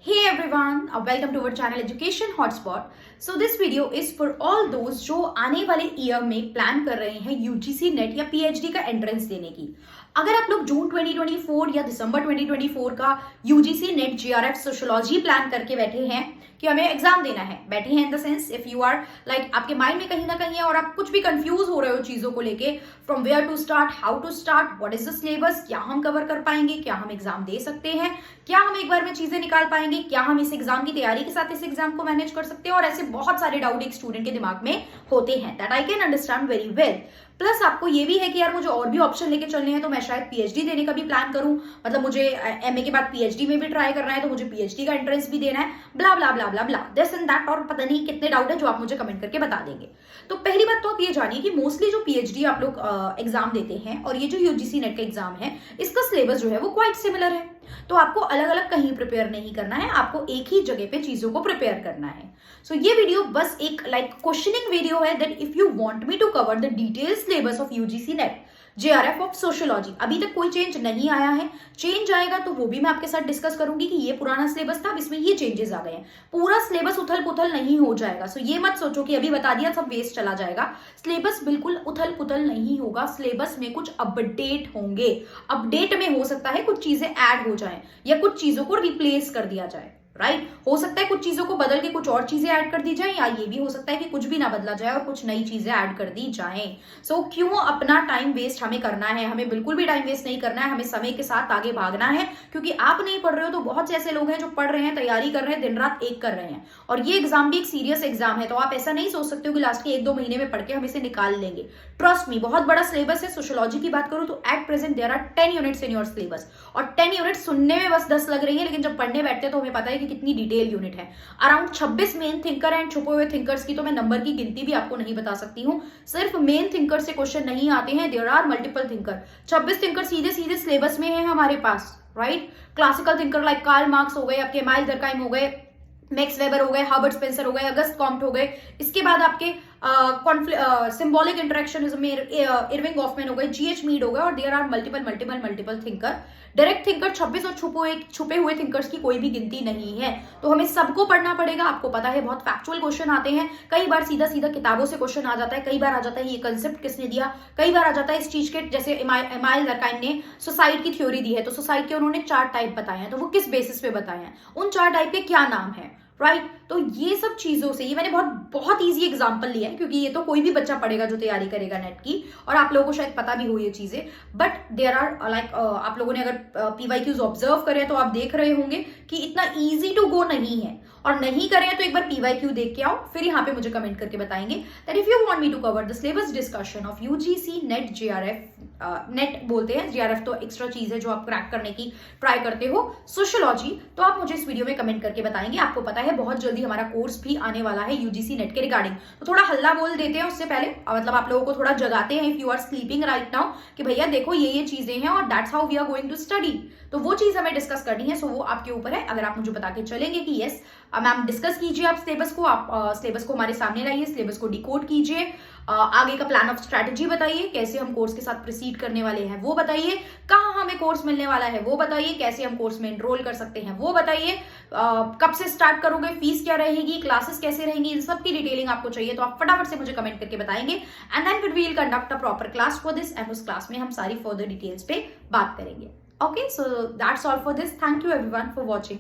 Hey everyone, welcome to our channel Education Hotspot. So this video is for all those जो आने वाले year में plan कर रहे हैं यूजीसी नेट या पीएचडी का एंट्रेंस देने की। अगर आप लोग जून 2024 या दिसंबर 2024 का UGC net GRF sociology plan करके बैठे हैं कि हमें एग्जाम देना है, बैठे हैं in the sense if you are like आपके माइंड में कहीं ना कहीं है और आप कुछ भी कंफ्यूज हो रहे हो चीजों को लेके, from where to start, how to start, what is the syllabus, क्या हम कवर कर पाएंगे, क्या हम एग्जाम दे सकते हैं, क्या हम एक बार में चीजें निकाल पाएंगे, क्या हम इस एग्जाम की तैयारी के साथ इस एग्जाम को मैनेज कर सकते हैं, और ऐसे बहुत सारे डाउट एक स्टूडेंट के दिमाग में होते हैं। That I can understand very well. Plus आपको ये भी है कि यार मुझे और भी ऑप्शन लेके चलने हैं, तो मैं शायद पीएचडी देने का भी प्लान करूं, मतलब मुझे एमए के बाद पीएचडी में भी ट्राई करना है, तो मुझे पीएचडी का एंट्रेंस भी देना है, ब्ला ब्ला ब्ला ब्ला ब्ला दिस एंड दैट, और पता नहीं कितने डाउट है जो आप मुझे कमेंट करके बता देंगे। तो पहली बात तो आप ये जानिए कि मोस्टली जो पीएचडी आप लोग एग्जाम देते हैं और ये जो यूजीसी नेट का एग्जाम है, इसका सिलेबस जो है वो क्वाइट सिमिलर है। तो आपको अलग अलग कहीं प्रिपेयर नहीं करना है, आपको एक ही जगह पे चीजों को प्रिपेयर करना है। सो ये वीडियो बस एक लाइक क्वेश्चनिंग वीडियो है that if you want me to cover the detail syllabus of UGC NET JRF of sociology, अभी तक कोई चेंज नहीं आया है, चेंज आएगा तो वो भी मैं आपके साथ डिस्कस करूंगी कि ये पुराना सिलेबस था, अब इसमें ये चेंजेस आ गए हैं। पूरा सिलेबस उथल पुथल नहीं हो जाएगा। सो ये मत सोचो कि अभी बता दिया सब वेस्ट चला जाएगा। सिलेबस बिल्कुल उथल पुथल नहीं होगा, सिलेबस में कुछ अपडेट होंगे। अपडेट में हो सकता है कुछ चीजें ऐड हो जाए या कुछ चीजों को रिप्लेस कर दिया जाए, राइट? हो सकता है कुछ चीजों को बदल के कुछ और चीजें ऐड कर दी जाए, या ये भी हो सकता है कि कुछ भी ना बदला जाए और कुछ नई चीजें ऐड कर दी जाएं। सो क्यों अपना टाइम वेस्ट हमें करना है? हमें बिल्कुल भी टाइम वेस्ट नहीं करना है, हमें समय के साथ आगे भागना है, क्योंकि आप नहीं पढ़ रहे हो तो बहुत से ऐसे लोग हैं जो पढ़ रहे हैं, तैयारी कर रहे हैं, दिन रात एक कर रहे हैं, और ये एग्जाम भी एक सीरियस एग्जाम है। तो आप ऐसा नहीं सोच सकते हो कि लास्ट के 1-2 महीने में पढ़ के हम इसे निकाल लेंगे। ट्रस्ट मी, बहुत बड़ा सिलेबस है। सोशियोलॉजी की बात करूं तो at present there are 10 units in your syllabus, और 10 यूनिट सुनने में बस 10 लग रही है, लेकिन जब पढ़ने बैठते हैं तो हमें पता है कि कितनी डिटेल यूनिट है। अराउंड 26 मेन थिंकर एंड छुपे हुए थिंकर्स की तो मैं नंबर की गिनती भी आपको नहीं बता सकती हूं। सिर्फ मेन थिंकर से क्वेश्चन नहीं आते हैं, there are multiple thinker. 26 thinker सीधे सीधे सिलेबस में है हमारे पास, right? Classical thinker like Karl Marx हो गए, आपके एमाइल दरकाइम हो गए, मैक्स वेबर हो गए, हर्बर्ट स्पेंसर हो गए, अगस्त कॉम्ट हो गए। इसके बाद आपके सिंबॉलिक इंटरेक्शनिज्म में इरविंग गॉफमैन हो गए, जीएच मीड हो गए, और there are multiple thinker. Direct thinker 26 और छुपे हुए थिंकर्स की कोई भी गिनती नहीं है। तो हमें सबको पढ़ना पड़ेगा। आपको पता है बहुत फैक्चुअल क्वेश्चन आते हैं, कई बार सीधा सीधा किताबों से क्वेश्चन आ जाता है, कई बार आ जाता है ये कंसेप्ट किसने दिया, कई बार आ जाता है इस चीज के, जैसे एमाइल दरकाइम ने सुसाइड की थ्योरी दी है, तो सुसाइड के उन्होंने 4 टाइप बताए हैं, तो वो किस बेसिस पे बताए हैं, उन 4 टाइप के क्या नाम है, राइट? तो ये सब चीजों से, ये मैंने बहुत इजी एग्जांपल लिया है, क्योंकि ये तो कोई भी बच्चा पढ़ेगा जो तैयारी करेगा नेट की, और आप लोगों को शायद पता भी हो ये चीजें। बट देयर आर लाइक आप लोगों ने अगर पीवाईक्यूज ऑब्जर्व करे तो आप देख रहे होंगे कि इतना इजी टू गो नहीं है, और नहीं करें तो एक बार पीवाईक्यू देख के आओ, फिर यहाँ पे मुझे कमेंट करके बताएंगे that if you want me to cover the syllabus discussion of UGC NET JRF, NET बोलते हैं, जेआरएफ तो एक्स्ट्रा चीज है जो आप क्रैक करने की ट्राई करते हो, सोशियोलॉजी, तो आप मुझे इस वीडियो में कमेंट करके बताएंगे। आपको पता है बहुत जल्दी हमारा कोर्स भी आने वाला है यूजीसी नेट के रिगार्डिंग, तो थोड़ा हल्ला बोल देते हैं उससे पहले, मतलब आप लोगों को थोड़ा जगाते हैं if you are sleeping right now, कि भैया देखो ये चीजें हैं और that's how we are going to study. तो वो चीज हमें डिस्कस करनी है, सो वो आपके ऊपर है। अगर आप मुझे बता के चलेंगे कि यस मैम डिस्कस कीजिए आप सिलेबस को, आप सिलेबस को हमारे सामने लाइए, सिलेबस को डिकोड कीजिए, आगे का प्लान ऑफ स्ट्रैटेजी बताइए, कैसे हम कोर्स के साथ प्रोसीड करने वाले हैं वो बताइए, कहाँ हमें कोर्स मिलने वाला है वो बताइए, कैसे हम कोर्स में एनरोल कर सकते हैं वो बताइए, कब से स्टार्ट करोगे, फीस क्या रहेगी, क्लासेस कैसे रहेंगी, इन सब की डिटेलिंग आपको चाहिए, तो आप फटाफट से मुझे कमेंट करके बताएंगे, and then we will conduct a proper class for this, and उस क्लास में हम सारी फर्दर डिटेल्स पे बात करेंगे। Okay, so that's all for this. Thank you everyone for watching.